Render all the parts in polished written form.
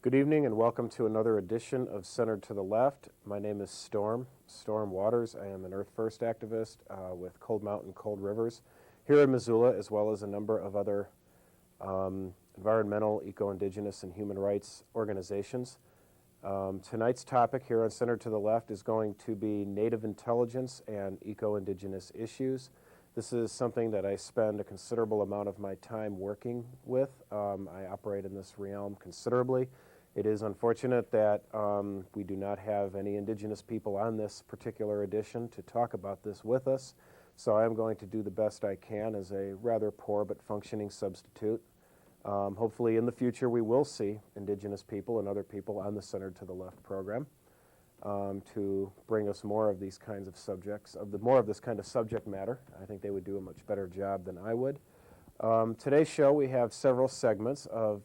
Good evening and welcome to another edition of Centered to the Left. My name is Storm Waters. I am an Earth First activist with Cold Mountain, Cold Rivers here in Missoula, as well as a number of other environmental, eco-indigenous, and human rights organizations. Tonight's topic here on Centered to the Left is going to be Native intelligence and eco-indigenous issues. This is something that I spend a considerable amount of my time working with. I operate in this realm considerably. It is unfortunate that we do not have any Indigenous people on this particular edition to talk about this with us, so I am going to do the best I can as a rather poor but functioning substitute. Hopefully in the future we will see Indigenous people and other people on the Centered to the Left program to bring us more of these kinds of subjects, more of this kind of subject matter. I think they would do a much better job than I would. Today's show we have several segments of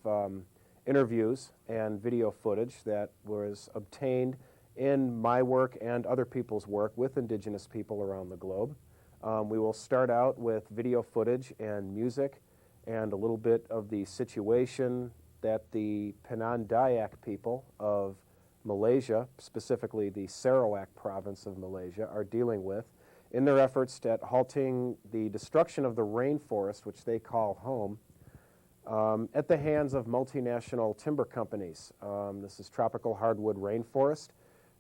interviews and video footage that was obtained in my work and other people's work with Indigenous people around the globe. We will start out with video footage and music and a little bit of the situation that the Penang Dayak people of Malaysia, specifically the Sarawak province of Malaysia, are dealing with in their efforts at halting the destruction of the rainforest, which they call home, at the hands of multinational timber companies. This is tropical hardwood rainforest,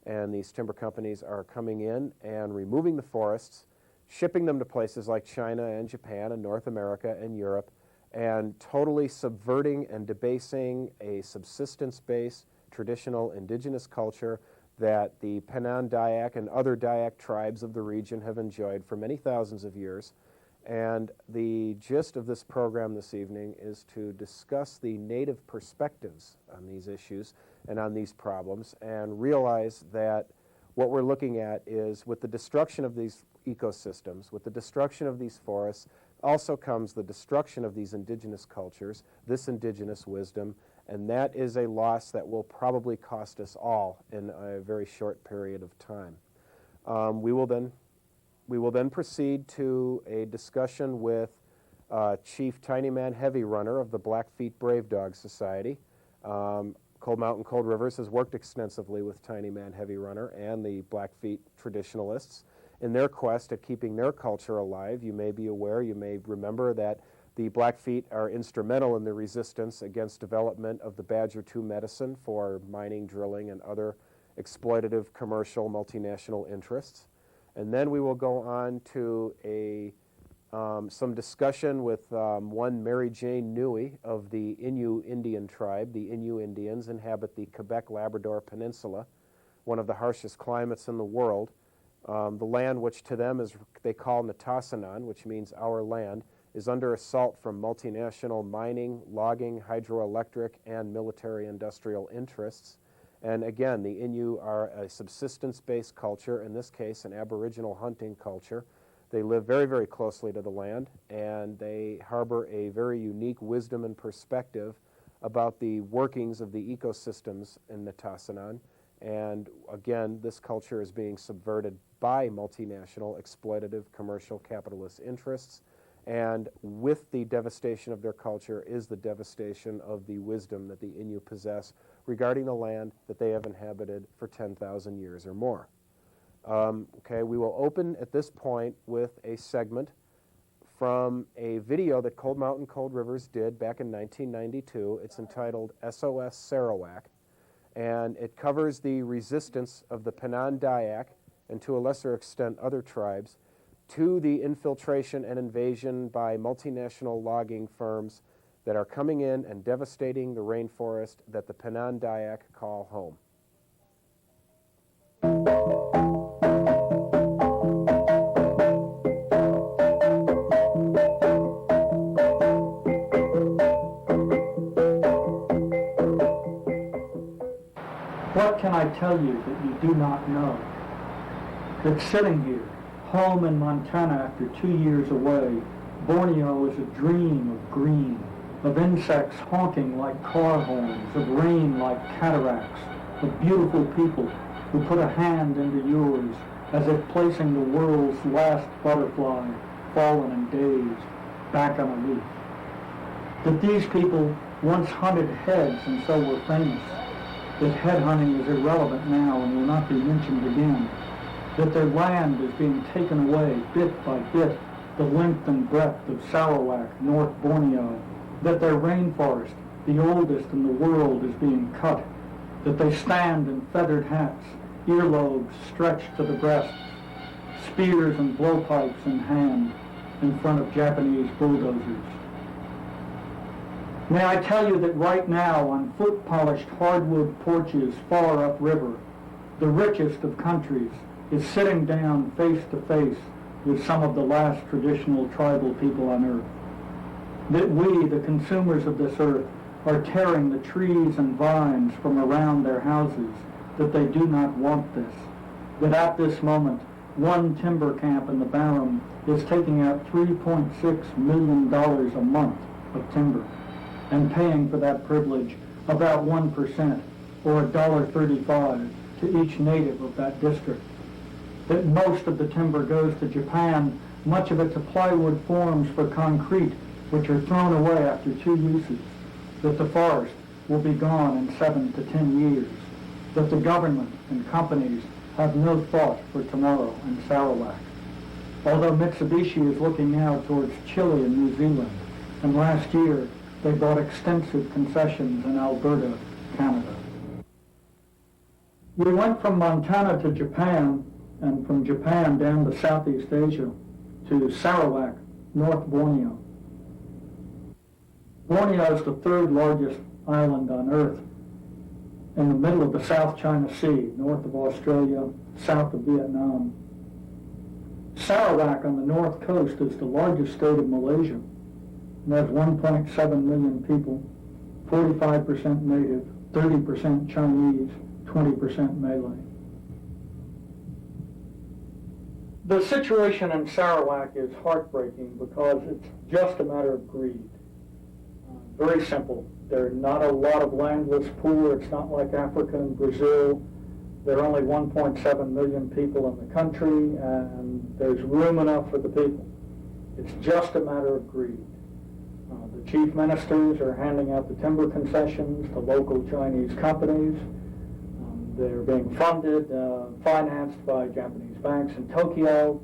and these timber companies are coming in and removing the forests, shipping them to places like China and Japan and North America and Europe, and totally subverting and debasing a subsistence-based traditional indigenous culture that the Penang Dayak and other Dayak tribes of the region have enjoyed for many thousands of years. And the gist of this program this evening is to discuss the Native perspectives on these issues and on these problems, and realize that what we're looking at is, with the destruction of these ecosystems, with the destruction of these forests, also comes the destruction of these indigenous cultures, this indigenous wisdom, and that is a loss that will probably cost us all in a very short period of time. We will then proceed to a discussion with Chief Tiny Man Heavy Runner of the Blackfeet Brave Dog Society. Cold Mountain, Cold Rivers has worked extensively with Tiny Man Heavy Runner and the Blackfeet traditionalists in their quest at keeping their culture alive. You may be aware, you may remember that the Blackfeet are instrumental in the resistance against development of the Badger 2 medicine for mining, drilling, and other exploitative commercial multinational interests. And then we will go on to some discussion with one Mary Jane Newey of the Innu Indian tribe. The Innu Indians inhabit the Quebec-Labrador Peninsula, one of the harshest climates in the world. The land, which to them is they call Natasanan, which means our land, is under assault from multinational mining, logging, hydroelectric, and military-industrial interests. And again, the Innu are a subsistence-based culture, in this case an aboriginal hunting culture. They live very, very closely to the land, and they harbor a very unique wisdom and perspective about the workings of the ecosystems in Natasanan. And again, this culture is being subverted by multinational, exploitative, commercial, capitalist interests. And with the devastation of their culture is the devastation of the wisdom that the Innu possess regarding the land that they have inhabited for 10,000 years or more. Okay, we will open at this point with a segment from a video that Cold Mountain, Cold Rivers did back in 1992. It's entitled SOS Sarawak, and it covers the resistance of the Penang Dayak, and to a lesser extent other tribes, to the infiltration and invasion by multinational logging firms that are coming in and devastating the rainforest that the Penang Dayak call home. What can I tell you that you do not know? That sitting here, home in Montana after 2 years away, Borneo is a dream of green, of insects honking like car horns, of rain like cataracts, of beautiful people who put a hand into yours as if placing the world's last butterfly, fallen and dazed, back on a leaf. That these people once hunted heads and so were famous, that headhunting is irrelevant now and will not be mentioned again, that their land is being taken away bit by bit, the length and breadth of Sarawak, North Borneo, that their rainforest, the oldest in the world, is being cut, that they stand in feathered hats, earlobes stretched to the breast, spears and blowpipes in hand, in front of Japanese bulldozers. May I tell you that right now, on foot-polished hardwood porches far upriver, the richest of countries is sitting down face to face with some of the last traditional tribal people on earth. That we, the consumers of this earth, are tearing the trees and vines from around their houses, that they do not want this. That at this moment, one timber camp in the Barham is taking out $3.6 million a month of timber and paying for that privilege about 1% or $1.35 to each native of that district. That most of the timber goes to Japan, much of it to plywood forms for concrete, which are thrown away after 2 uses. That the forest will be gone in 7 to 10 years. That the government and companies have no thought for tomorrow in Sarawak. Although Mitsubishi is looking now towards Chile and New Zealand, and last year they bought extensive concessions in Alberta, Canada. We went from Montana to Japan, and from Japan down to Southeast Asia to Sarawak, North Borneo. Borneo is the 3rd largest island on Earth, in the middle of the South China Sea, north of Australia, south of Vietnam. Sarawak on the north coast is the largest state of Malaysia, and has 1.7 million people, 45% native, 30% Chinese, 20% Malay. The situation in Sarawak is heartbreaking because it's just a matter of greed. Very simple. There are not a lot of landless poor. It's not like Africa and Brazil. There are only 1.7 million people in the country, and there's room enough for the people. It's just a matter of greed. The chief ministers are handing out the timber concessions to local Chinese companies. They're being funded, financed by Japanese banks in Tokyo.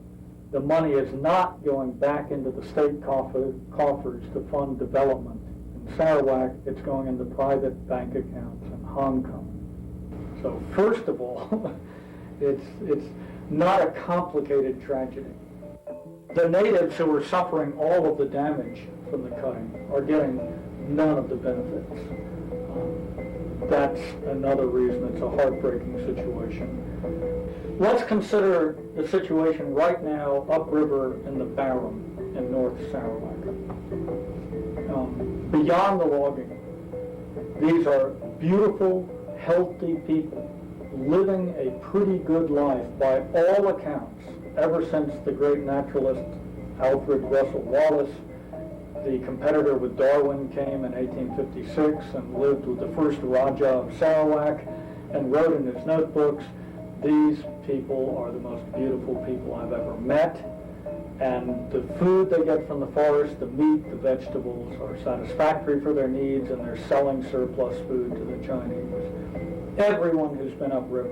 The money is not going back into the state coffers to fund development. In Sarawak, it's going into private bank accounts in Hong Kong. So first of all, it's not a complicated tragedy. The natives who are suffering all of the damage from the cutting are getting none of the benefits. That's another reason it's a heartbreaking situation. Let's consider the situation right now upriver in the Barham in North Sarawak. Beyond the logging, these are beautiful, healthy people living a pretty good life by all accounts ever since the great naturalist Alfred Russel Wallace, the competitor with Darwin, came in 1856 and lived with the first Raja of Sarawak and wrote in his notebooks, "These people are the most beautiful people I've ever met, and the food they get from the forest, the meat, the vegetables, are satisfactory for their needs, and they're selling surplus food to the Chinese." Everyone who's been upriver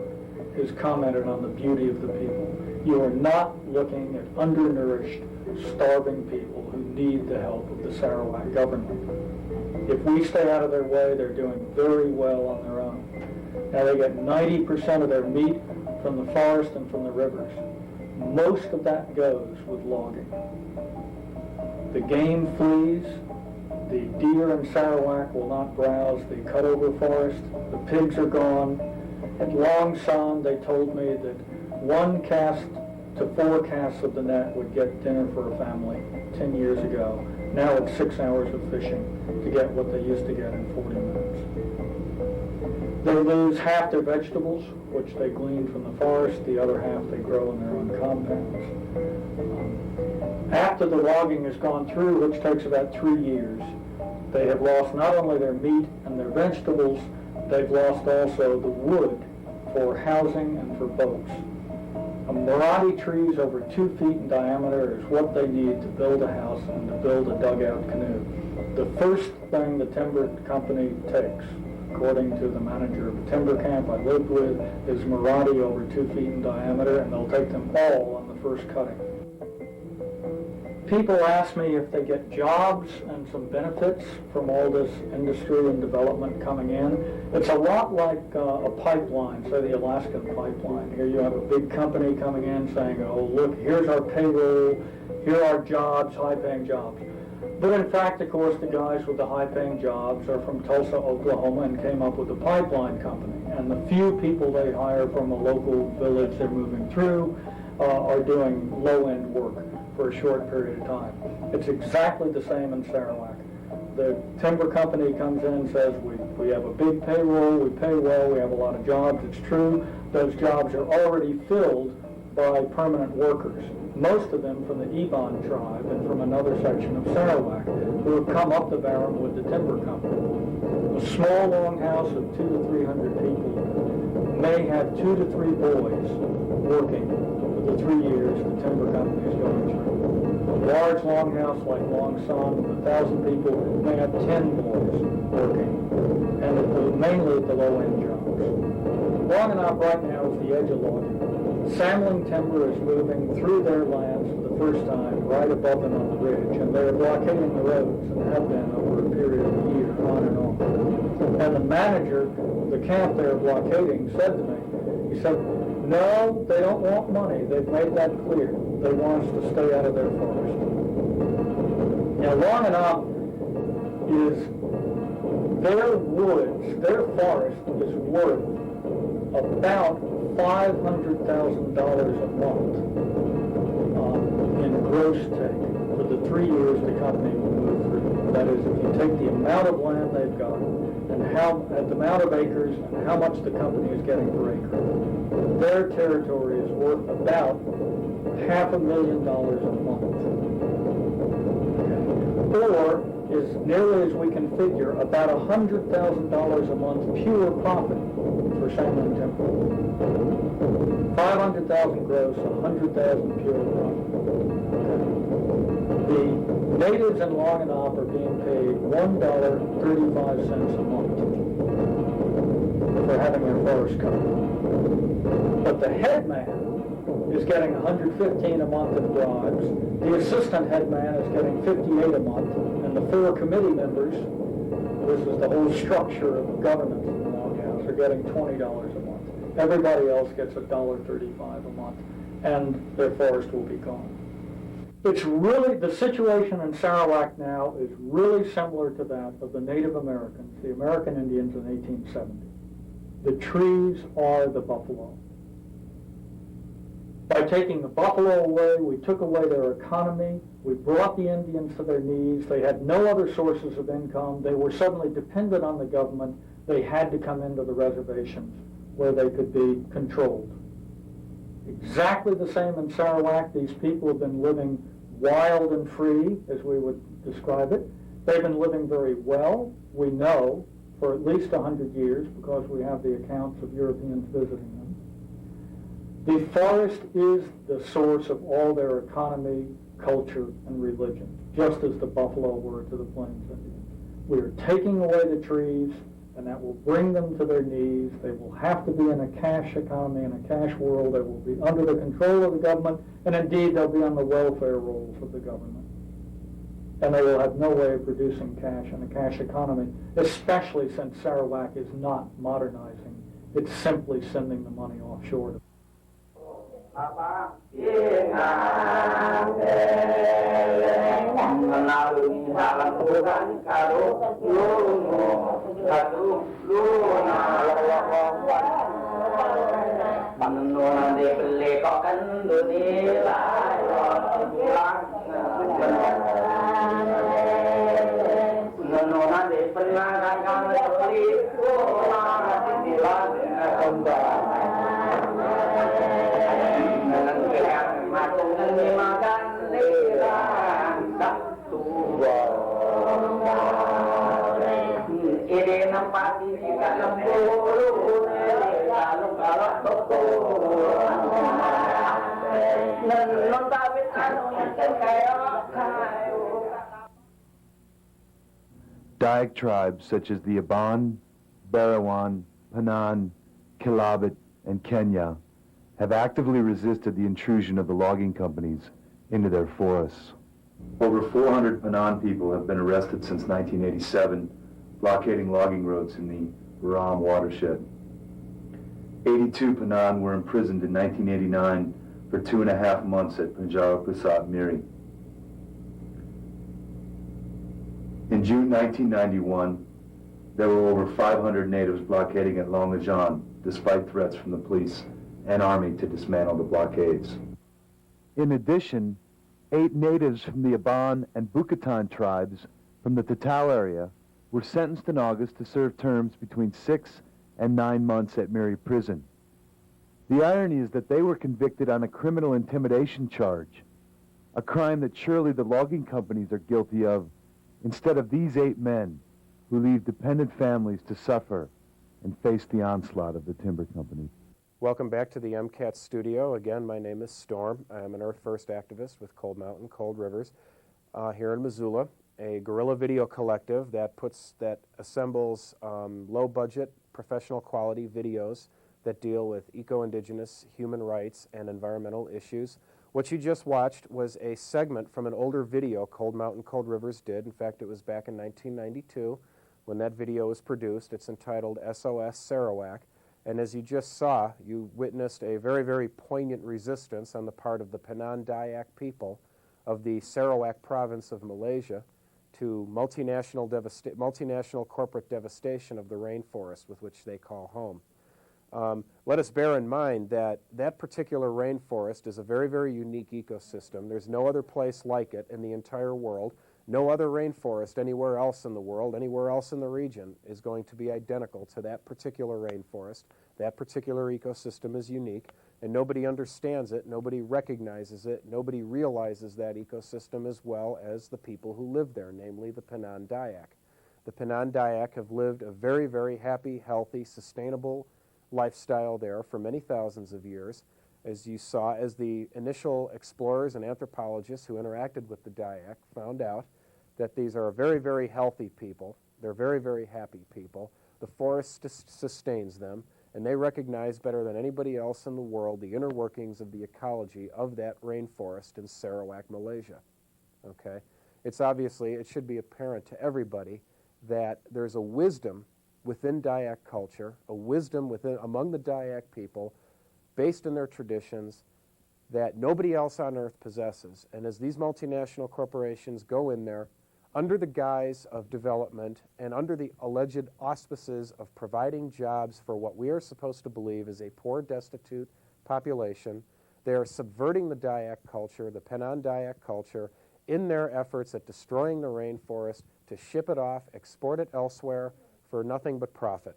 has commented on the beauty of the people. You are not looking at undernourished, starving people who need the help of the Sarawak government. If we stay out of their way, they're doing very well on their own. Now they get 90% of their meat from the forest and from the rivers. Most of that goes with logging. The game flees. The deer in Sarawak will not browse the cut-over forest. The pigs are gone. At Long Son, they told me that 1 cast to 4 casts of the net would get dinner for a family 10 years ago. Now it's 6 hours of fishing to get what they used to get in 40 minutes. They lose half their vegetables, which they glean from the forest. The other half they grow in their own compounds. After the logging has gone through, which takes about 3 years, they have lost not only their meat and their vegetables, they've lost also the wood for housing and for boats. Marathi trees over 2 feet in diameter is what they need to build a house and to build a dugout canoe. The first thing the timber company takes according to the manager of a timber camp I lived with, is Marathi over 2 feet in diameter, and they'll take them all on the first cutting. People ask me if they get jobs and some benefits from all this industry and development coming in. It's a lot like a pipeline, say the Alaskan pipeline. Here you have a big company coming in saying, oh, look, here's our payroll, here are jobs, high-paying jobs. But in fact, of course, the guys with the high-paying jobs are from Tulsa, Oklahoma, and came up with a pipeline company. And the few people they hire from a local village they're moving through are doing low-end work for a short period of time. It's exactly the same in Sarawak. The timber company comes in and says, we have a big payroll, we pay well, we have a lot of jobs. It's true, those jobs are already filled by permanent workers, most of them from the Iban tribe and from another section of Sarawak, who have come up the Barren with the timber company. A small longhouse of 200 to 300 people may have 2 to 3 boys working for the 3 years the timber company is going through. A large longhouse like Long Son with 1,000 people may have 10 boys working, and mainly at the low-end jobs. Long right now is the edge of logging. Sampling timber is moving through their lands for the first time, right above them on the ridge, and they're blockading the roads and have been over a period of a year, on and on. And the manager of the camp they're blockading said to me, he said, no, they don't want money. They've made that clear. They want us to stay out of their forest. Now, Long is their woods, their forest is worth about $500,000 a month in gross take for the 3 years the company will move through. That is, if you take the amount of land they've got and the amount of acres and how much the company is getting per acre, their territory is worth about $500,000 a month. Okay. Or is nearly as we can figure about $100,000 a month pure profit for sampling timber. 500,000 gross, 100,000 pure profit. The natives in Long are being paid $1.35 a month for having their forest cut. But the head man is getting $115 a month in bribes. The assistant head man is getting $58 a month, and the 4 committee members, this is the whole structure of governance in the loghouse, are getting $20 a month. Everybody else gets $1.35 a month, and their forest will be gone. It's really, the situation in Sarawak now is really similar to that of the Native Americans, the American Indians in 1870. The trees are the buffalo. By taking the buffalo away, we took away their economy, we brought the Indians to their knees, they had no other sources of income, they were suddenly dependent on the government, they had to come into the reservations where they could be controlled. Exactly the same in Sarawak. These people have been living wild and free, as we would describe it. They've been living very well, we know, for at least 100 years, because we have the accounts of Europeans visiting them. The forest is the source of all their economy, culture, and religion, just as the buffalo were to the Plains Indians. We are taking away the trees, and that will bring them to their knees. They will have to be in a cash economy, in a cash world. They will be under the control of the government, and indeed they'll be on the welfare rolls of the government. And they will have no way of producing cash in a cash economy, especially since Sarawak is not modernizing. It's simply sending the money offshore. Dayak tribes such as the Aban, Barawan, Panan, Kilabit, and Kenya have actively resisted the intrusion of the logging companies into their forests. Over 400 Panan people have been arrested since 1987, blockading logging roads in the Ram watershed. 82 Panan were imprisoned in 1989 for 2.5 months at Punjab Pusat Miri. In June 1991, there were over 500 natives blockading at Longajan, despite threats from the police and army to dismantle the blockades. In addition, 8 natives from the Aban and Bukatan tribes from the Tatao area were sentenced in August to serve terms between 6 and 9 months at Miri Prison. The irony is that they were convicted on a criminal intimidation charge, a crime that surely the logging companies are guilty of, instead of these 8 men who leave dependent families to suffer and face the onslaught of the timber company. Welcome back to the MCAT studio. Again, my name is Storm. I'm an Earth First activist with Cold Mountain, Cold Rivers here in Missoula, a guerrilla video collective that assembles low-budget, professional quality videos that deal with eco-indigenous, human rights, and environmental issues. What you just watched was a segment from an older video Cold Mountain, Cold Rivers did. In fact, it was back in 1992 when that video was produced. It's entitled SOS Sarawak. And as you just saw, you witnessed a very, very poignant resistance on the part of the Penan Dayak people of the Sarawak province of Malaysia to multinational corporate devastation of the rainforest with which they call home. Let us bear in mind that that particular rainforest is a very, very unique ecosystem. There's no other place like it in the entire world. No other rainforest anywhere else in the world, anywhere else in the region, is going to be identical to that particular rainforest. That particular ecosystem is unique, and nobody understands it, nobody recognizes it, nobody realizes that ecosystem as well as the people who live there, namely the Penan Dayak. The Penan Dayak have lived a very, very happy, healthy, sustainable lifestyle there for many thousands of years. As you saw, as the initial explorers and anthropologists who interacted with the Dayak found out that these are very, very healthy people. They're very, very happy people. The forest sustains them, and they recognize better than anybody else in the world the inner workings of the ecology of that rainforest in Sarawak, Malaysia. Okay? It should be apparent to everybody that there's a wisdom within Dayak culture, a wisdom among the Dayak people based in their traditions that nobody else on earth possesses. And as these multinational corporations go in there under the guise of development and under the alleged auspices of providing jobs for what we are supposed to believe is a poor, destitute population, they are subverting the Dayak culture, the Penan Dayak culture, in their efforts at destroying the rainforest to ship it off, export it elsewhere for nothing but profit.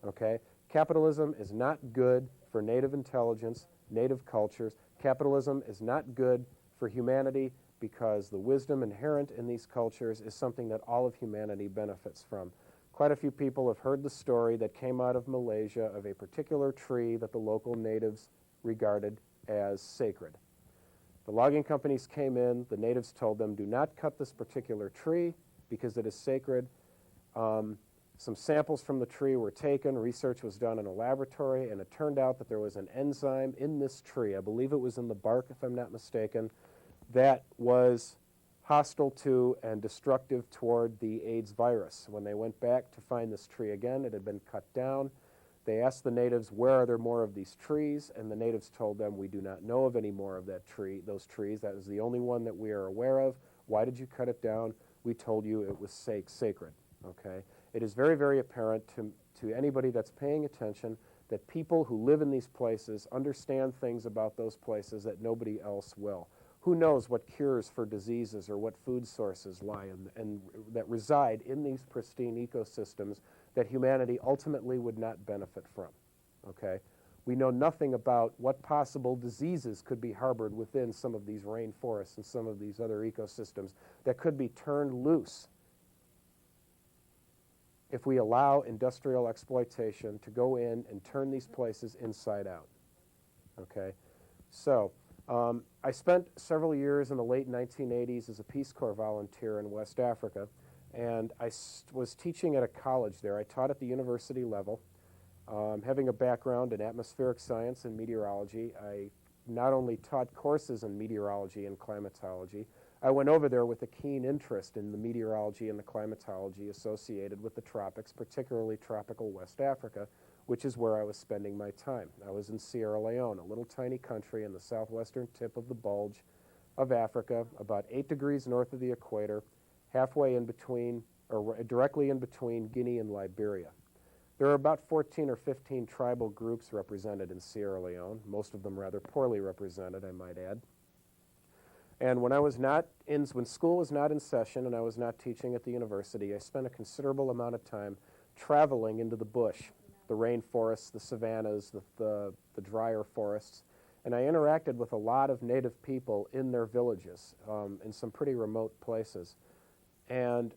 Okay? Capitalism is not good for native intelligence, native cultures. Capitalism is not good for humanity because the wisdom inherent in these cultures is something that all of humanity benefits from. Quite a few people have heard the story that came out of Malaysia of a particular tree that the local natives regarded as sacred. The logging companies came in, the natives told them, do not cut this particular tree because it is sacred. Some samples from the tree were taken, research was done in a laboratory, and it turned out that there was an enzyme in this tree, I believe it was in the bark if I'm not mistaken, that was hostile to and destructive toward the AIDS virus. When they went back to find this tree again, it had been cut down. They asked the natives, where are there more of these trees? And the natives told them, we do not know of any more of those trees. That is the only one that we are aware of. Why did you cut it down? We told you it was sacred. Okay? It is very, very apparent to anybody that's paying attention that people who live in these places understand things about those places that nobody else will. Who knows what cures for diseases or what food sources lie and that reside in these pristine ecosystems that humanity ultimately would not benefit from. Okay? We know nothing about what possible diseases could be harbored within some of these rainforests and some of these other ecosystems that could be turned loose if we allow industrial exploitation to go in and turn these places inside out. Okay? So, I spent several years in the late 1980s as a Peace Corps volunteer in West Africa, And I was teaching at a college there. I taught at the university level. Having a background in atmospheric science and meteorology, I not only taught courses in meteorology and climatology, I went over there with a keen interest in the meteorology and the climatology associated with the tropics, particularly tropical West Africa, which is where I was spending my time. I was in Sierra Leone, a little tiny country in the southwestern tip of the bulge of Africa, about 8 degrees north of the equator, halfway in between, or directly in between Guinea and Liberia. There are about 14 or 15 tribal groups represented in Sierra Leone, most of them rather poorly represented, I might add. And when school was not in session and I was not teaching at the university, I spent a considerable amount of time traveling into the bush, the rainforests, the savannas, the drier forests, and I interacted with a lot of native people in their villages, in some pretty remote places. And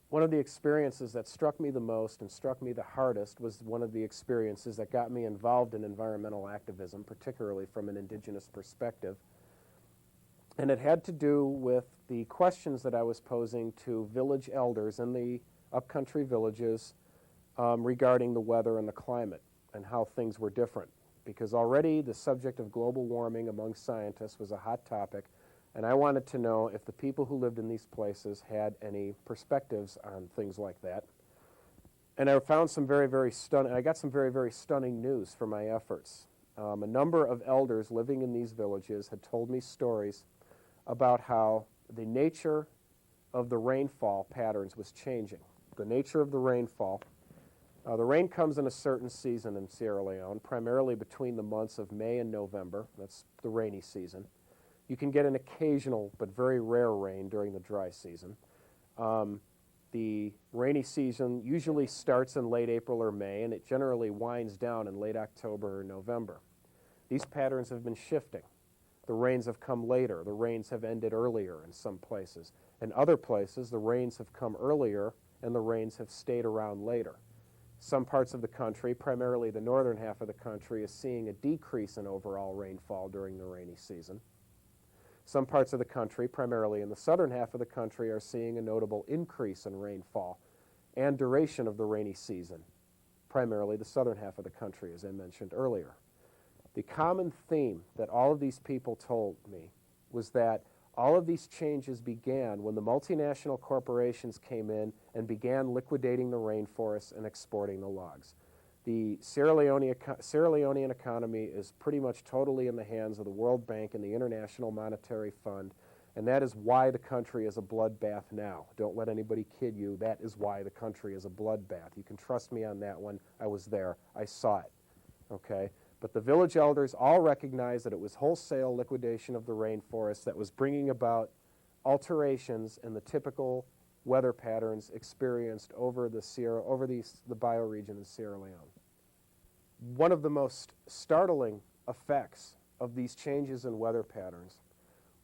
one of the experiences that struck me the most and struck me the hardest was one of the experiences that got me involved in environmental activism, particularly from an indigenous perspective. And it had to do with the questions that I was posing to village elders in the upcountry villages regarding the weather and the climate and how things were different. Because already the subject of global warming among scientists was a hot topic, and I wanted to know if the people who lived in these places had any perspectives on things like that. And I found some I got some very, very stunning news for my efforts. A number of elders living in these villages had told me stories about how the nature of the rainfall patterns was changing. The nature of the rainfall. The rain comes in a certain season in Sierra Leone, primarily between the months of May and November. That's the rainy season. You can get an occasional but very rare rain during the dry season. The rainy season usually starts in late April or May, and it generally winds down in late October or November. These patterns have been shifting. The rains have come later. The rains have ended earlier in some places. In other places, the rains have come earlier and the rains have stayed around later. Some parts of the country, primarily the northern half of the country, is seeing a decrease in overall rainfall during the rainy season. Some parts of the country, primarily in the southern half of the country, are seeing a notable increase in rainfall and duration of the rainy season, primarily the southern half of the country, as I mentioned earlier. The common theme that all of these people told me was that all of these changes began when the multinational corporations came in and began liquidating the rainforests and exporting the logs. The Sierra Leonean economy is pretty much totally in the hands of the World Bank and the International Monetary Fund, and that is why the country is a bloodbath now. Don't let anybody kid you. That is why the country is a bloodbath. You can trust me on that one. I was there. I saw it. Okay? But the village elders all recognized that it was wholesale liquidation of the rainforest that was bringing about alterations in the typical weather patterns experienced over the bioregion in Sierra Leone. One of the most startling effects of these changes in weather patterns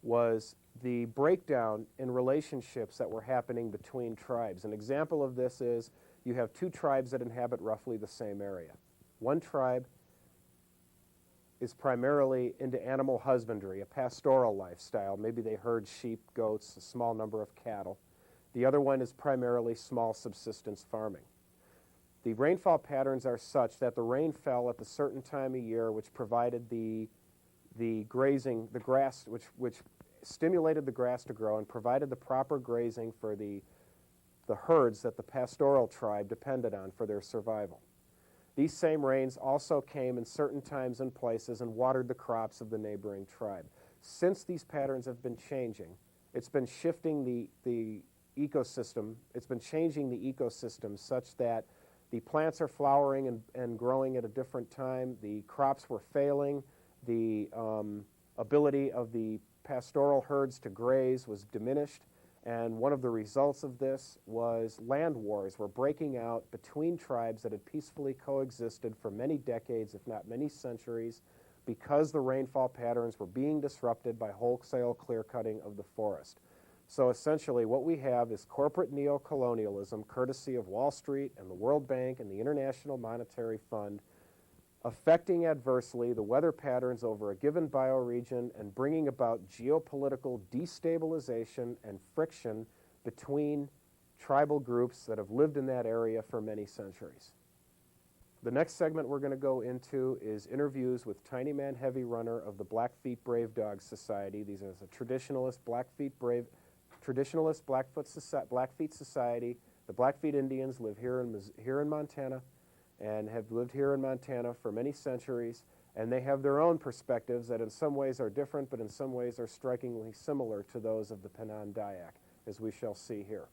was the breakdown in relationships that were happening between tribes. An example of this is you have two tribes that inhabit roughly the same area. One tribe is primarily into animal husbandry, a pastoral lifestyle. Maybe they herd sheep, goats, a small number of cattle. The other one is primarily small subsistence farming. The rainfall patterns are such that the rain fell at the certain time of year which provided the grazing, the grass, which stimulated the grass to grow and provided the proper grazing for the herds that the pastoral tribe depended on for their survival. These same rains also came in certain times and places and watered the crops of the neighboring tribe. Since these patterns have been changing, it's been shifting the ecosystem, it's been changing the ecosystem such that the plants are flowering and growing at a different time, the crops were failing, the ability of the pastoral herds to graze was diminished, and one of the results of this was land wars were breaking out between tribes that had peacefully coexisted for many decades, if not many centuries, because the rainfall patterns were being disrupted by wholesale clear-cutting of the forest. So essentially what we have is corporate neocolonialism, courtesy of Wall Street and the World Bank and the International Monetary Fund, affecting adversely the weather patterns over a given bioregion and bringing about geopolitical destabilization and friction between tribal groups that have lived in that area for many centuries. The next segment we're going to go into is interviews with Tiny Man Heavy Runner of the Blackfeet Brave Dog Society. These are the traditionalist Blackfeet Society. The Blackfeet Indians live here in Montana and have lived here in Montana for many centuries, and they have their own perspectives that in some ways are different, but in some ways are strikingly similar to those of the Penan Dayak, as we shall see here.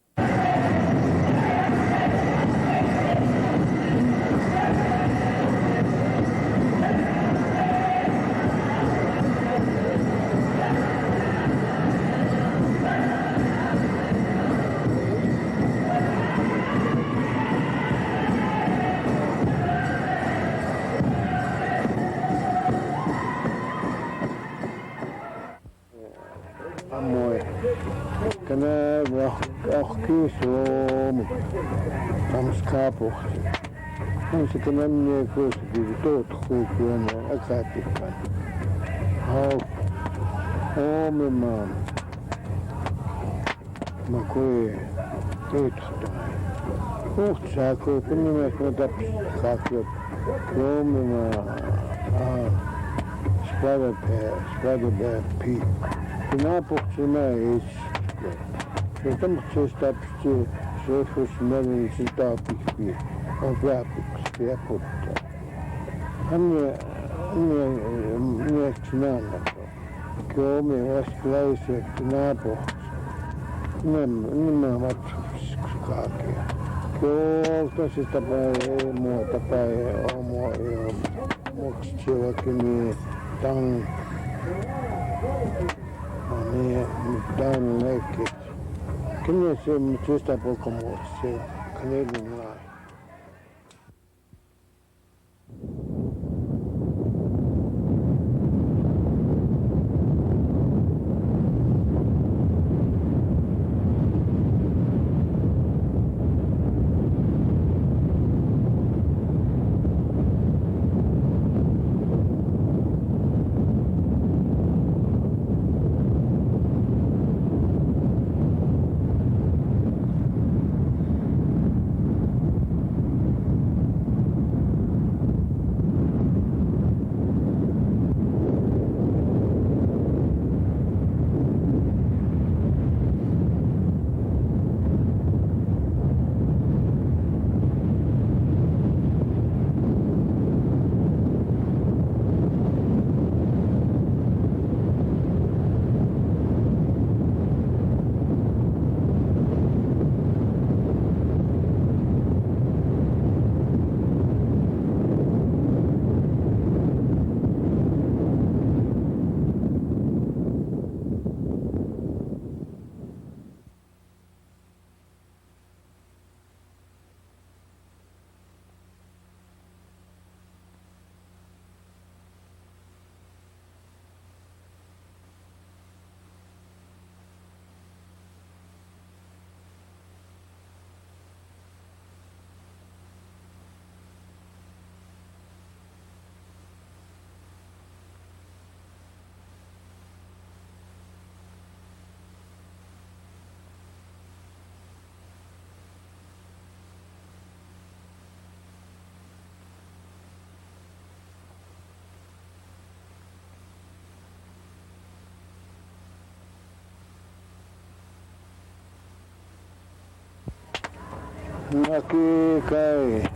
Aquí cae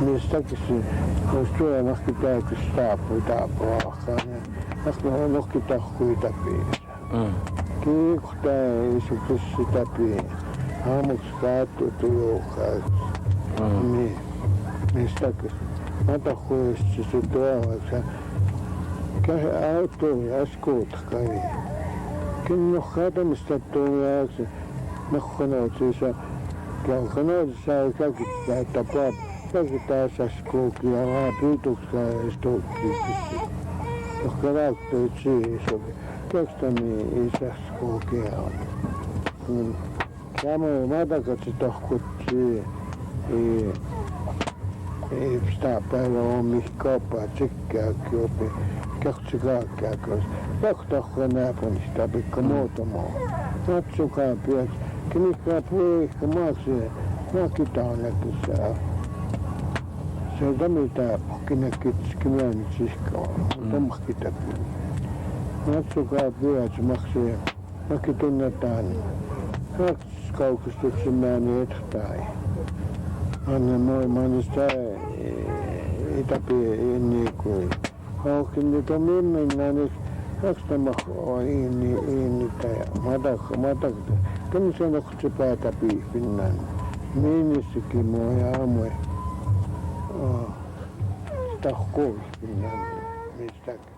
Mistäkin olisi työmäkin täytyy taapua ahkaan. Nähty lohki tahkui tapiin. Kiikko ei isu sitä piin. Aamuksi kaatui tujuukaan. Mistäkin. Mä tahkui se tuovaksi. Käy autoon ja skuutkai. Kyllä katamista tuovaksi. Mähkanoit siis. Kanoit saa käkittää tapaa. Käkittää säskuukin ja vaan pyytukskaan ja stuukkiin. Johka välttävät siihen. Käkstäni säskuukin on. Samoin matakatsi tohkuttiin. Ei sitä päivä ole mihin kauppaa tsikkääkin opi. Kähtsi kaakkiakoista. Paktohko näpönistä pikka muutama. Natsukaa piet. Kinikkaa puikka maaksi. Maakitaanekissa. Se on mitä kinekitski myönnitsiska. Tommakitakin. Natsukaa piet. Maki tunnetaan. Kaukistuksen määni ethtää. Anna noin manista itäpi niin kuin. Onkin nyt on minne kakstamah on inni tai matak. Kenen se on se päätä piipinnan. Minnissäkin mua ja aamuja. Sitä on kuulipinnan. Mistäkin.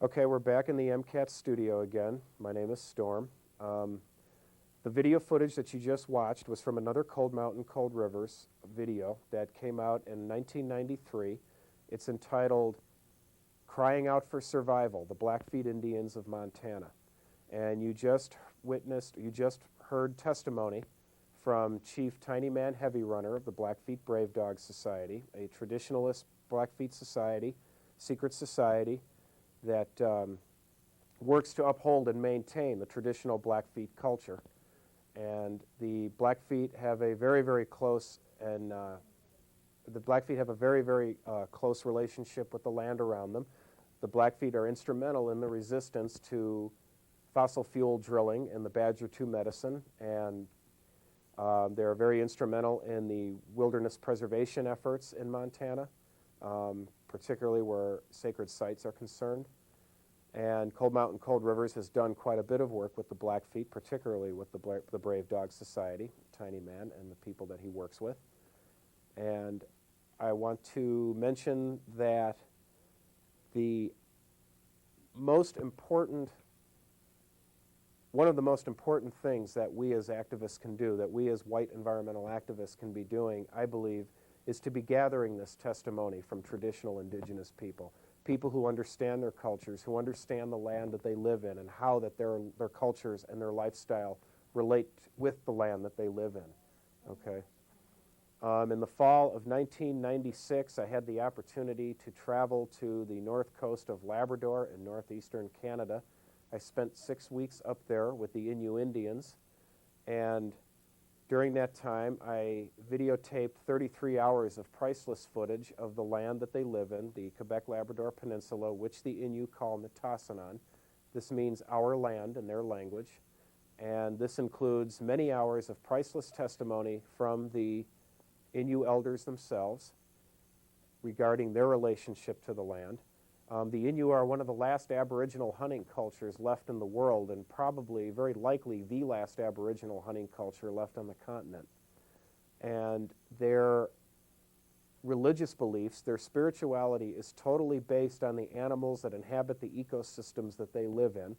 Okay, we're back in the MCAT studio again. My name is Storm. The video footage that you just watched was from another Cold Mountain, Cold Rivers video that came out in 1993. It's entitled Crying Out for Survival, the Blackfeet Indians of Montana. And you just heard testimony from Chief Tiny Man Heavy Runner of the Blackfeet Brave Dog Society, a traditionalist Blackfeet society, secret society that works to uphold and maintain the traditional Blackfeet culture. And the Blackfeet have a very, very close close relationship with the land around them. The Blackfeet are instrumental in the resistance to fossil fuel drilling and the Badger 2 medicine, and they're very instrumental in the wilderness preservation efforts in Montana, particularly where sacred sites are concerned. And Cold Mountain, Cold Rivers has done quite a bit of work with the Blackfeet, particularly with the Brave Dog Society, Tiny Man, and the people that he works with. And I want to mention that one of the most important things that we as activists can do, that we as white environmental activists can be doing, I believe, is to be gathering this testimony from traditional indigenous people, people who understand their cultures, who understand the land that they live in, and how that their cultures and their lifestyle relate with the land that they live in. Okay. In the fall of 1996, I had the opportunity to travel to the north coast of Labrador in northeastern Canada. I spent 6 weeks up there with the Innu Indians, and during that time, I videotaped 33 hours of priceless footage of the land that they live in, the Quebec-Labrador Peninsula, which the Innu call Nitassinan. This means our land in their language, and this includes many hours of priceless testimony from the Innu elders themselves regarding their relationship to the land. The Innu are one of the last Aboriginal hunting cultures left in the world, and probably, very likely, the last Aboriginal hunting culture left on the continent. And their religious beliefs, their spirituality is totally based on the animals that inhabit the ecosystems that they live in.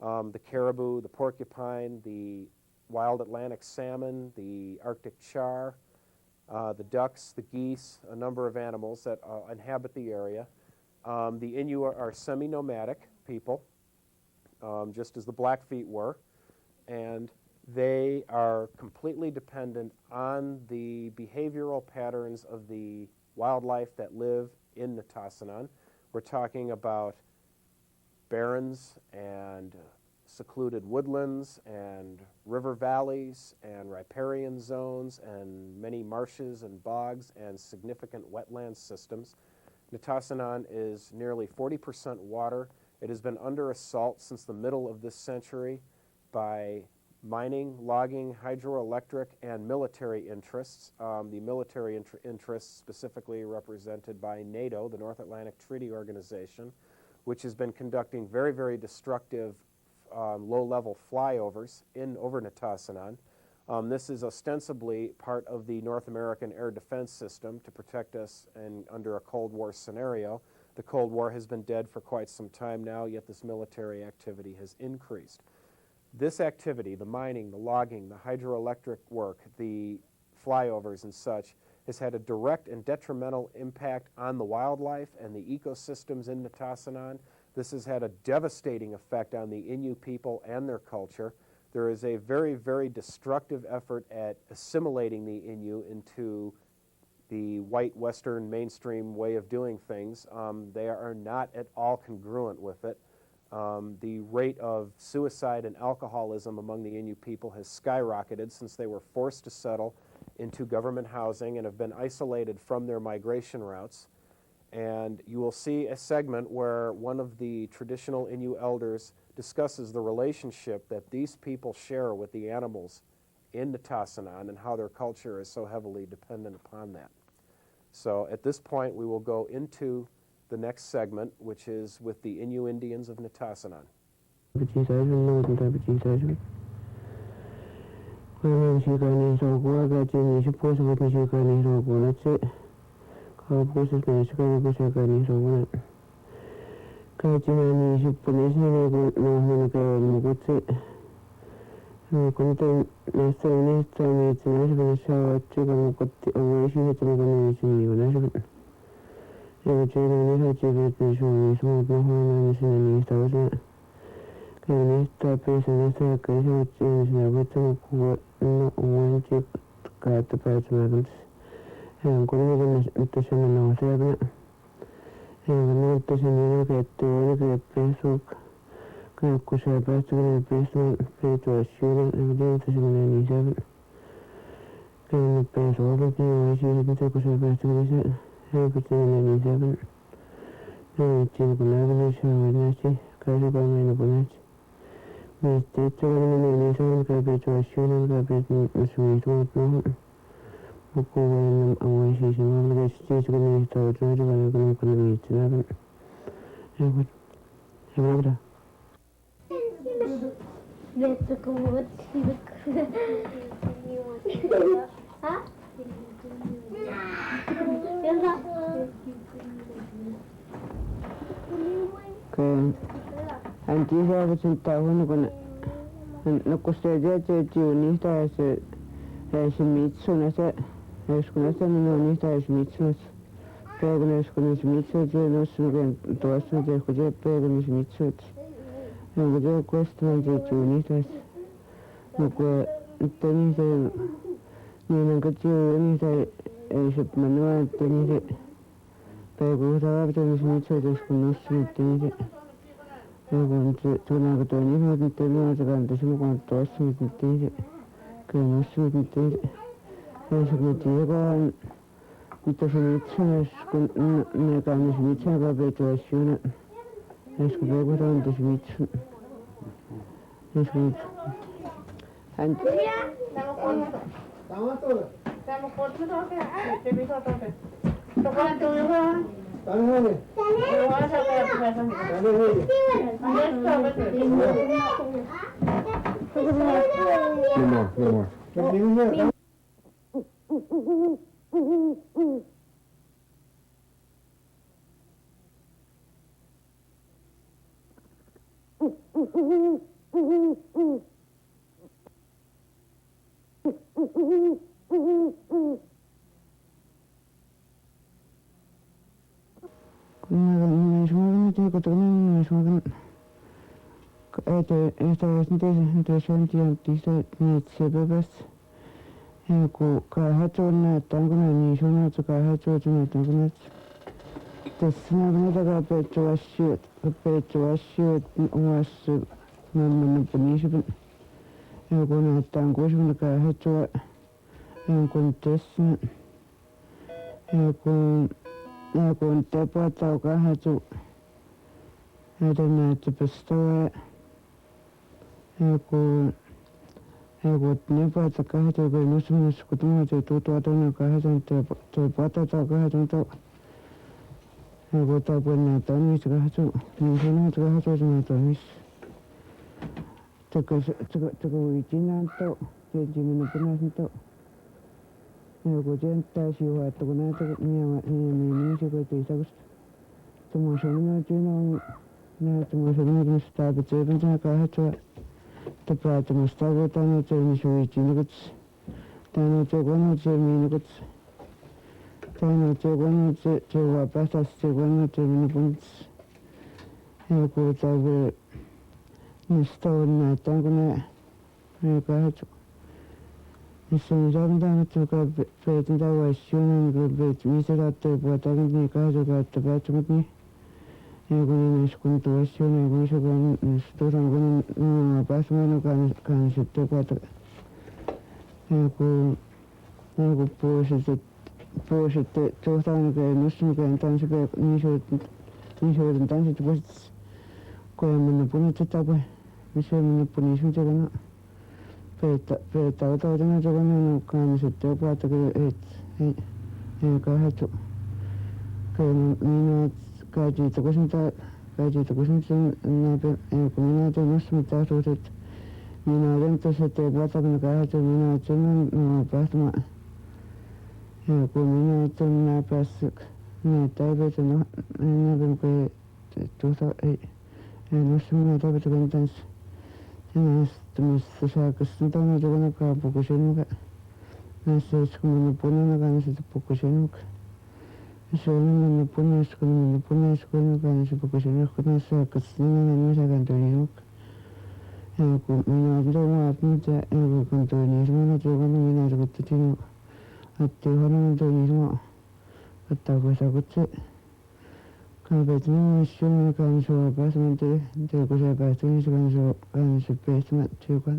The caribou, the porcupine, the wild Atlantic salmon, the Arctic char, the ducks, the geese, a number of animals that inhabit the area. The Innu are semi-nomadic people, just as the Blackfeet were, and they are completely dependent on the behavioral patterns of the wildlife that live in Nitassinan. We're talking about barrens and secluded woodlands and river valleys and riparian zones and many marshes and bogs and significant wetland systems. Nitassinan is nearly 40% water. It has been under assault since the middle of this century by mining, logging, hydroelectric, and military interests. The military interests specifically represented by NATO, the North Atlantic Treaty Organization, which has been conducting very, very destructive low-level flyovers over Nitassinan. This is ostensibly part of the North American air defense system to protect us under a Cold War scenario. The Cold War has been dead for quite some time now, yet this military activity has increased. This activity, the mining, the logging, the hydroelectric work, the flyovers and such, has had a direct and detrimental impact on the wildlife and the ecosystems in Nitassinan. This has had a devastating effect on the Innu people and their culture. There is a very, very destructive effort at assimilating the Innu into the white Western mainstream way of doing things. They are not at all congruent with it. The rate of suicide and alcoholism among the Innu people has skyrocketed since they were forced to settle into government housing and have been isolated from their migration routes. And you will see a segment where one of the traditional Innu elders discusses the relationship that these people share with the animals in Nitassinan and how their culture is so heavily dependent upon that. So at this point, we will go into the next segment, which is with the Innu Indians of Nitassinan. Kajinani Japonesini Muguti Kunta Nastanista International Show Chikamukoti Owishi Hitamagani Nation. Eugene Hachi Smooth Mohana Nation Thousand. Kanista Pesanista Kasha James Navitum one chip got the patch magans. And Korean International Seven. And the National get to one Facebook. Kusha Bastion Basement Play to a shooting evidence in 97. Can the base overview was used in Kusha Bastion everything in 97. No, Tim Collaboration with Nazi, Kazaban and Bonachi. We stayed to one in 97, Kabit to a shooting, Kabit Mr. Wisdom, Muku and Oasis and all the states going to the Georgia and going to be 11. And what? And Let's go with Huh? Antifa presenta uno con la custodia de unista es Mitsu, es con esta unista es Mitsu, pero con es Mitsu, yo no sé que todas las de José, pero con es Mitsu. Yo cuesta de unidades. No puedo tener ni nunca tuve unidades. Es manual tener. Pero cuando tenemos mucho desconocido tener. Cuando tú no tienes no tenemos cuando somos cuando todos tener. Que no se tener. Eso que te llega entonces es con una camisa mucha capitulación. Es que luego eran de Smith. Es good. And No more. esta interesante artista Nitsebebes ku kahachona tanguna ni shona to kahachona tanguna tesna nada pecho ashut was mamma punishin kuna tangushun kahacho kun tesna kun tepa ta kahacho na te pestoa Ego nepa ta kahacho ke nusumu skutuma te tutu atona kahacho te pata ta kahacho to ego ta buena ta ni kahacho ni shona ta kahacho na ta ni te wichina to te jimina puna to ego jenta si wa to na to ni se ko te sagus to mo shona jino na to mo shona ni sta be te ben kahacho te prata mustago tano te nishui chinuguts tano te gono te minuguts tano te gono te wapasas te gono te minuguts eko tabe nistago na tanguna kahacho nisonjanda na tuka petinda wa shuna ngbe misera te puatagin ni kahacho ka te pachumutni Ego es puntuación, ego eso con estos algunos pasos menos can se te cuatro. Ego pues te todos están que no son que entonces que ni so entonces pues como me pone teta pues me pone eso te no. Pero todo no te no can se te cuatro que caja que no Kaji to kusumta na pe kumina to nusumta rotet mina rento se te bata na kahacho mina chena no pasma kumina to na pasuk na taibe to na ben ko tuossa ei semmoinen tapatuksen tanssi. Tämmöistä saakasta tuonne tuonne kaupunkiseen, näissä iskunnen puolella kanssa pukusen. Se on minun punaiskunnan kanssa pukusen, kun näissä saakasta niin saakkaan tuli. Ja kun minä olen tuolla mitä kun tuli niin semmoinen tuolla minä rukutin, että ihan tuli niin ottaa kun sä kutse. Kaupet minun syömään kanssa pääsemättä, kun se päästyi niin se kanssa pääsemättä.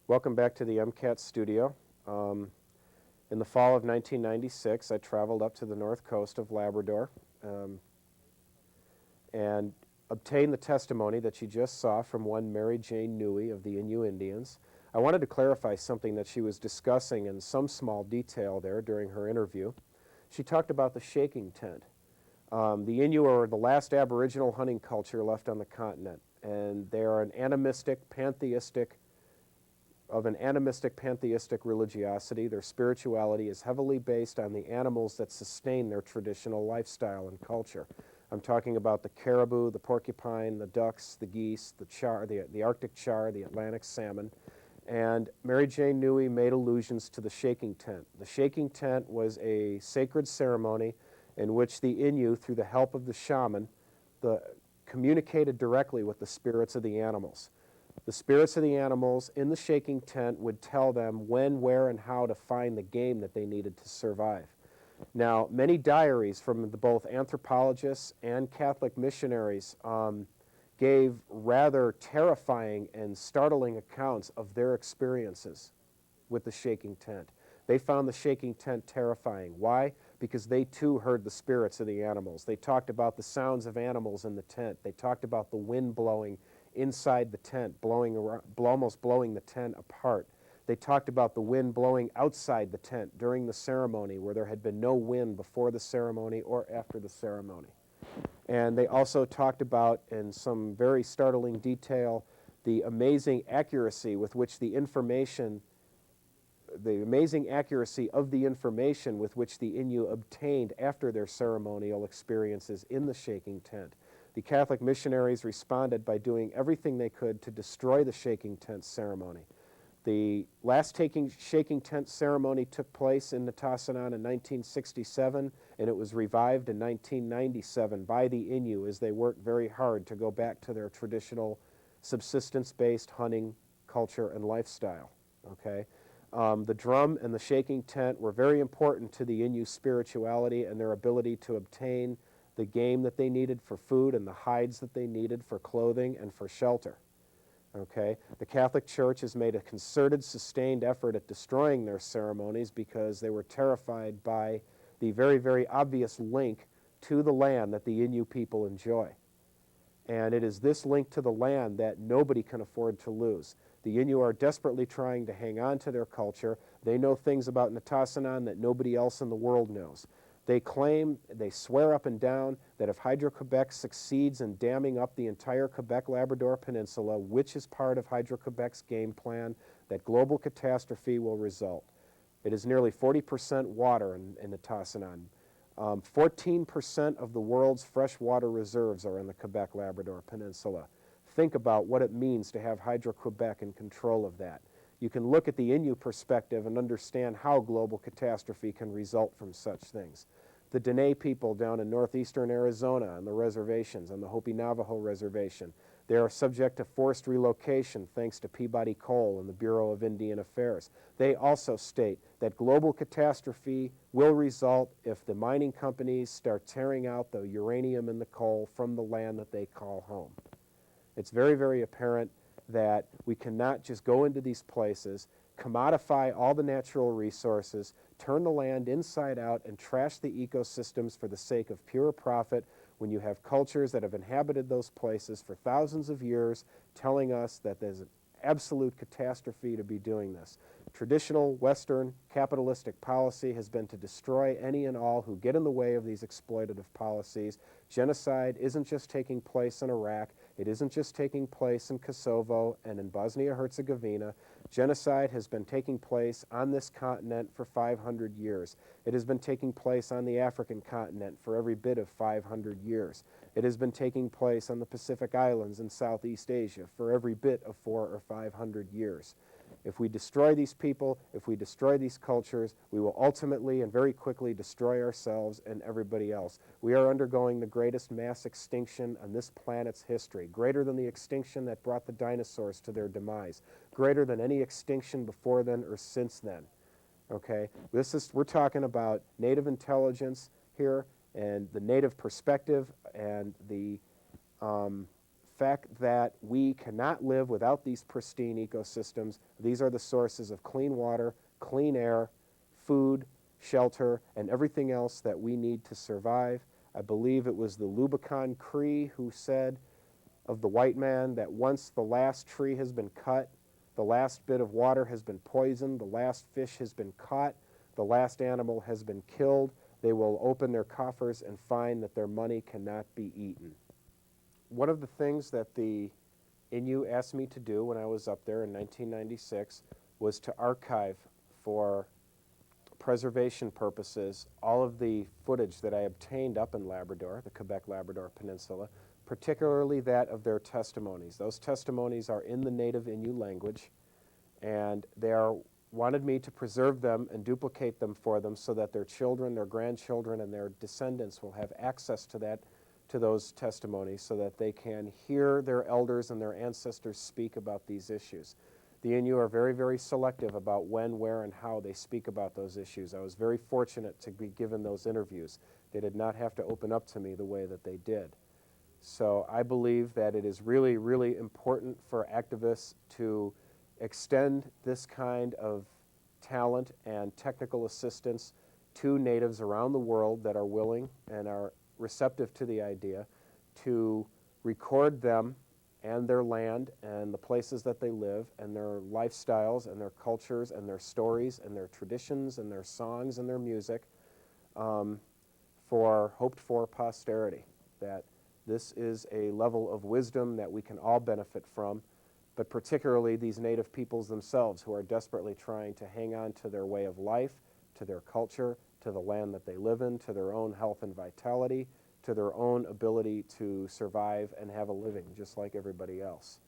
Welcome back to the MCAT studio. In the fall of 1996, I traveled up to the north coast of Labrador and obtained the testimony that you just saw from one Mary Jane Newey of the Innu Indians. I wanted to clarify something that she was discussing in some small detail there during her interview. She talked about the shaking tent. The Innu are the last Aboriginal hunting culture left on the continent, and they are an animistic pantheistic religiosity. Their spirituality is heavily based on the animals that sustain their traditional lifestyle and culture. I'm talking about the caribou, the porcupine, the ducks, the geese, the char, the Arctic char, the Atlantic salmon. And Mary Jane Newey made allusions to the shaking tent. The shaking tent was a sacred ceremony in which the Innu, through the help of the shaman, communicated directly with the spirits of the animals. The spirits of the animals in the shaking tent would tell them when, where, and how to find the game that they needed to survive. Now, many diaries from both anthropologists and Catholic missionaries gave rather terrifying and startling accounts of their experiences with the shaking tent. They found the shaking tent terrifying. Why? Because they too heard the spirits of the animals. They talked about the sounds of animals in the tent. They talked about the wind blowing inside the tent, almost blowing the tent apart. They talked about the wind blowing outside the tent during the ceremony where there had been no wind before the ceremony or after the ceremony. And they also talked about, in some very startling detail, the amazing accuracy with which the amazing accuracy of the information with which the Innu obtained after their ceremonial experiences in the shaking tent. The Catholic missionaries responded by doing everything they could to destroy the shaking tent ceremony. The last shaking tent ceremony took place in Nitassinan in 1967, and it was revived in 1997 by the Innu as they worked very hard to go back to their traditional subsistence-based hunting culture and lifestyle. Okay? The drum and the shaking tent were very important to the Innu spirituality and their ability to obtain the game that they needed for food and the hides that they needed for clothing and for shelter. Okay? The Catholic Church has made a concerted, sustained effort at destroying their ceremonies because they were terrified by the very, very obvious link to the land that the Innu people enjoy. And it is this link to the land that nobody can afford to lose. The Innu are desperately trying to hang on to their culture. They know things about Nitassinan that nobody else in the world knows. They claim, they swear up and down that if Hydro-Quebec succeeds in damming up the entire Quebec-Labrador Peninsula, which is part of Hydro-Quebec's game plan, that global catastrophe will result. It is nearly 40% water in Nitassinan. 14% of the world's freshwater reserves are in the Quebec-Labrador Peninsula. Think about what it means to have Hydro-Quebec in control of that. You can look at the Innu perspective and understand how global catastrophe can result from such things. The Dene people down in northeastern Arizona on the reservations, on the Hopi Navajo Reservation, they are subject to forced relocation thanks to Peabody Coal and the Bureau of Indian Affairs. They also state that global catastrophe will result if the mining companies start tearing out the uranium and the coal from the land that they call home. It's very, very apparent that we cannot just go into these places, commodify all the natural resources, turn the land inside out, and trash the ecosystems for the sake of pure profit when you have cultures that have inhabited those places for thousands of years telling us that there's an absolute catastrophe to be doing this. Traditional Western capitalistic policy has been to destroy any and all who get in the way of these exploitative policies. Genocide isn't just taking place in Iraq. It isn't just taking place in Kosovo and in Bosnia-Herzegovina. Genocide has been taking place on this continent for 500 years. It has been taking place on the African continent for every bit of 500 years. It has been taking place on the Pacific Islands in Southeast Asia for every bit of 400 or 500 years. If we destroy these people, if we destroy these cultures, we will ultimately and very quickly destroy ourselves and everybody else. We are undergoing the greatest mass extinction on this planet's history, greater than the extinction that brought the dinosaurs to their demise, greater than any extinction before then or since then. Okay? We're talking about native intelligence here and the native perspective and the fact that we cannot live without these pristine ecosystems. These are the sources of clean water, clean air, food, shelter, and everything else that we need to survive. I believe it was the Lubicon Cree who said of the white man that once the last tree has been cut, the last bit of water has been poisoned, the last fish has been caught, the last animal has been killed, they will open their coffers and find that their money cannot be eaten. One of the things that the Innu asked me to do when I was up there in 1996 was to archive for preservation purposes all of the footage that I obtained up in Labrador, the Quebec-Labrador Peninsula, particularly that of their testimonies. Those testimonies are in the native Innu language, and they wanted me to preserve them and duplicate them for them so that their children, their grandchildren, and their descendants will have access to those testimonies so that they can hear their elders and their ancestors speak about these issues. The Innu are very, very selective about when, where, and how they speak about those issues. I was very fortunate to be given those interviews. They did not have to open up to me the way that they did. So I believe that it is really, really important for activists to extend this kind of talent and technical assistance to natives around the world that are willing and are receptive to the idea to record them and their land and the places that they live and their lifestyles and their cultures and their stories and their traditions and their songs and their music for hoped-for posterity. That this is a level of wisdom that we can all benefit from, but particularly these native peoples themselves who are desperately trying to hang on to their way of life, to their culture, to the land that they live in, to their own health and vitality, to their own ability to survive and have a living just like everybody else.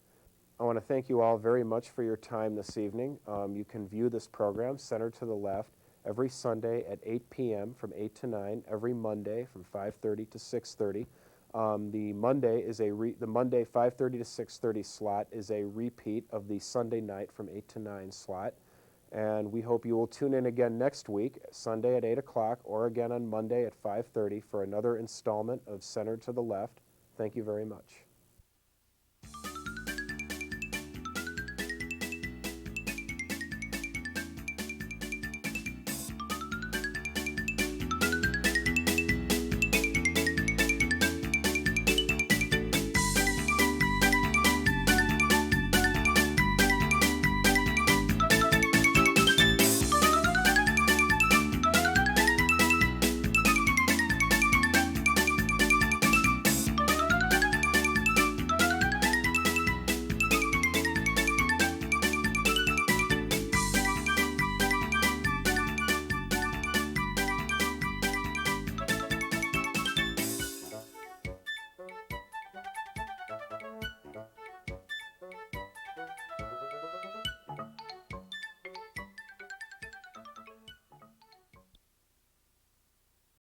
I want to thank you all very much for your time this evening. You can view this program, Center to the Left, every Sunday at 8 p.m. from 8 to 9, every Monday from 5:30 to 6:30. The Monday 5:30 to 6:30 slot is a repeat of the Sunday night from 8 to 9 slot. And we hope you will tune in again next week, Sunday at 8 o'clock, or again on Monday at 5:30 for another installment of Center to the Left. Thank you very much.